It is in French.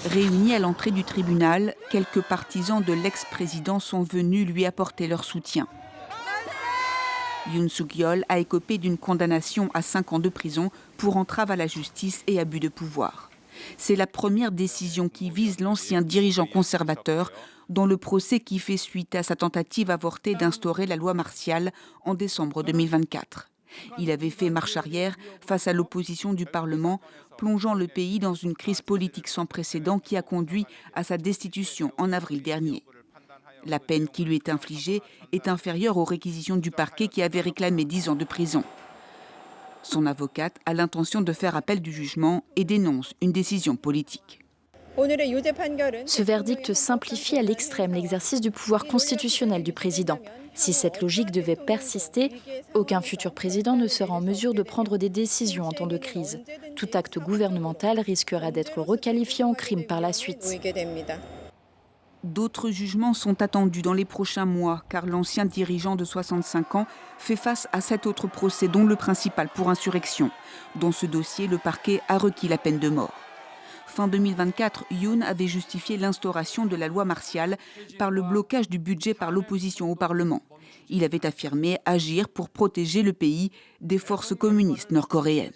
Réunis à l'entrée du tribunal, quelques partisans de l'ex-président sont venus lui apporter leur soutien. Yoon Suk-yeol a écopé d'une condamnation à 5 ans de prison pour entrave à la justice et abus de pouvoir. C'est la première décision qui vise l'ancien dirigeant conservateur dans le procès qui fait suite à sa tentative avortée d'instaurer la loi martiale en décembre 2024. Il avait fait marche arrière face à l'opposition du Parlement, plongeant le pays dans une crise politique sans précédent qui a conduit à sa destitution en avril dernier. La peine qui lui est infligée est inférieure aux réquisitions du parquet qui avait réclamé 10 ans de prison. Son avocate a l'intention de faire appel du jugement et dénonce une décision politique. Ce verdict simplifie à l'extrême l'exercice du pouvoir constitutionnel du président. Si cette logique devait persister, aucun futur président ne sera en mesure de prendre des décisions en temps de crise. Tout acte gouvernemental risquera d'être requalifié en crime par la suite. D'autres jugements sont attendus dans les prochains mois, car l'ancien dirigeant de 65 ans fait face à 7 autres procès, dont le principal pour insurrection. Dans ce dossier, le parquet a requis la peine de mort. Fin 2024, Yoon avait justifié l'instauration de la loi martiale par le blocage du budget par l'opposition au Parlement. Il avait affirmé agir pour protéger le pays des forces communistes nord-coréennes.